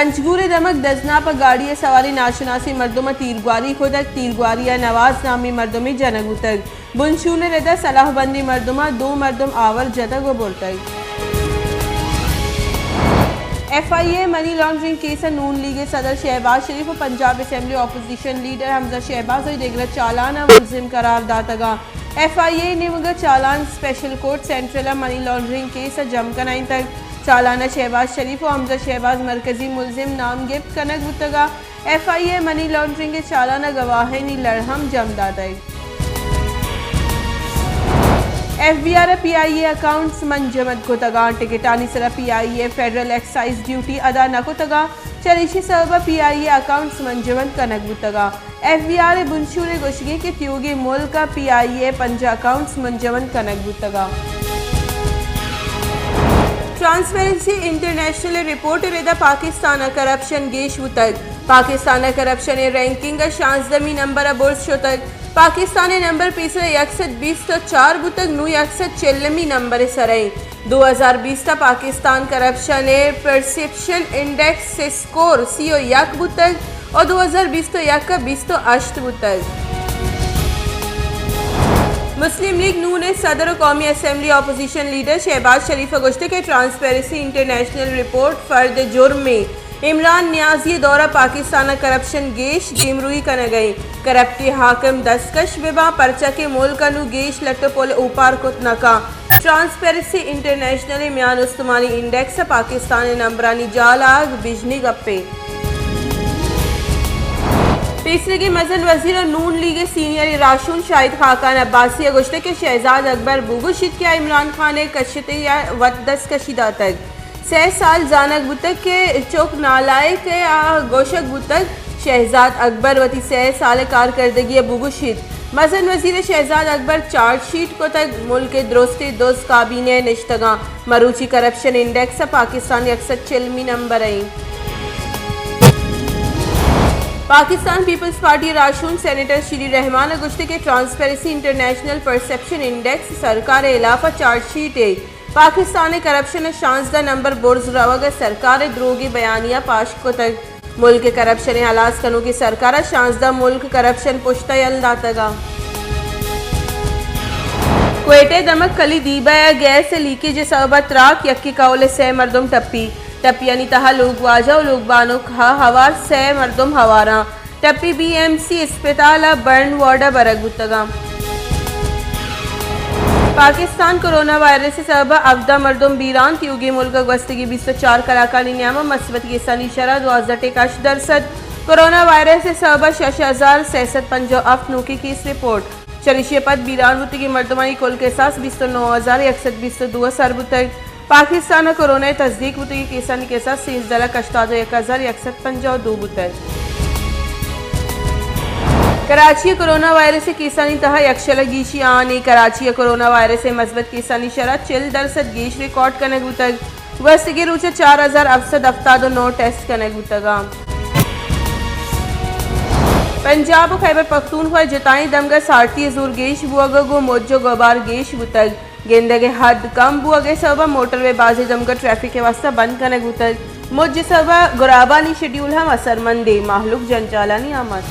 पंचगूरे दमक दजना पर गाड़ी सवारी नाशनासी मर्दों तीरगुआरी खुदक तीरगुआरिया नवाज नामी मर्दों में जनगुतक बुनशून रदा सलाहबंदी मर्दुमा दो मर्दुम आवर जतक व बोलतक। FIA मनी लॉन्ड्रिंग केस नून लीग सदर शहबाज शरीफ और Punjab assembly opposition leader Hamza Shahbaz और देगर चालान मुलजिम करार दातगा। FIA ने मगर चालान special court central money laundering case जमकनाइन तक चालाना शहबाज शरीफ और हमजा शहबाज मरकजी मुलजिम नाम गिफ्ट कनक बुतगा। FIA मनी लॉन्ड्रिंग के चालाना गवाही लड़हम जमदात FBR PIA अकाउंट्स मंजमद को तगा टिकटानी सरा PIA फेडरल एक्साइज ड्यूटी अदा न को तगा चरिशी सबा PIA अकाउंट्स मंजमद कनक बुतगा। FBR बुनशूर गोशगी के त्योगे मुल्क का PIA पंजा अकाउंट्स मंजमद कनक बुतगा। ट्रांसपेरेंसी इंटरनेशनल रिपोर्ट रेदा पाकिस्तान करप्शन गेश बुतक पाकिस्तान करप्शन रैंकिंग 16 नंबर बोर्स शोतक पाकिस्तान नंबर पीसरे 120 तो 4 बुतक नू 140 नंबर सरई 2020 का पाकिस्तान करप्शन परसेप्शन इंडेक्स से स्कोर CO 1 बुतक और 2020 तो 1 का 20 तो 8 बुतक। मुस्लिम लीग नू ने सदर और कौमी असम्बली ऑपोजिशन लीडर शहबाज शरीफ गोश्ते के ट्रांसपेरेंसी इंटरनेशनल रिपोर्ट फर्द जुर्म में इमरान न्याजी दौरा पाकिस्तान करप्शन गेश जिमरूई कन गई करप्टी हाकिम दस्तकश विभा परचा के मुल्क नु गेश लट्टो पोल ऊपार कुत नका ट्रांसपेरेंसी इंटरनेशनल म्यान उस्तमानी इंडेक्स पाकिस्तान नंबरानी जाल आग बिजनी गप्पे। तीसरे की मजन वजीर और नून लीग सीनियर राशून शाहिद खाकान अब्बासी गुश्ते के शहजाद अकबर बुगुशिद किया इमरान खान कशित या वदस कशीदा तक 6 साल जानक बुतक के चौक नालायक गोशक बुतक शहजाद अकबर वती 6 साल कारकर्दगी बुगुशिद मजन वजीर शहजाद अकबर चार्जशीट को तक मुल्क द्रोस्ती दोस्त काबीने निश्तगा मरूची करप्शन इंडेक्स पाकिस्तान 140 नंबर आई। पाकिस्तान पीपल्स पार्टी राशून सेनेटर श्री रहमान गुश्ते के ट्रांसपेरेंसी इंटरनेशनल परसेप्शन इंडेक्स सरकार इलाफा चार्जशीट पाकिस्तान करप्शन 16 नंबर बोर्स रवाग सरकार द्रोगी बयानिया पाश को तक मुल्क करप्शन हलास कनू की सरकार 16 मुल्क करप्शन पुश्ता यलदातगा। क्वेटे दमक कली दीबा गैस लीकेज सबब त्राक यक्की कौल 6 मर्दुम टप्पी यानी तहा लोग वाजा और लोग बानो खा हवार 6 मर्दुम हवारा टप्पी BMC अस्पताल बर्न वार्डा बरग बुतगा। पाकिस्तान कोरोना वायरस से सबब अवदा मर्दुम बीरान त्यूगी मुल्क गस्तगी 24 कलाकानी न्यामा मस्बत की सनी शरा 2.8% कोरोना वायरस से सबब 6065 नूकी की इस रिपोर्ट चरिशिय पद बीरान बुतगी मर्दुमानी कुल के साथ 29122 सरबुतक पाकिस्तान कोरोना तस्दीक बुतगी केसानी के साथ 13,1152 बुतक। कराची कोरोना वायरस से किसानी तहा यक्षल गीशी आनी कराची कोरोना वायरस से मस्बत किसानी शरा 40% गीश रिकॉर्ड कनक बुतक वस्तगी रूचे 4079 टेस्ट कनक बुतगा। पंजाब खैबर पख्तूनख्वा जताई दमगा सारती जोर गेश बुआगो मोजो गोबार गेश बुतक गेंदगे हद कम बुआगे सबा मोटरवे बाजी दमगा ट्रैफिक के वास्ता बंद कनक बुतक मुझ सबा गुराबानी शेड्यूल हम असरमंदे माहलूक जनचालानी आमद।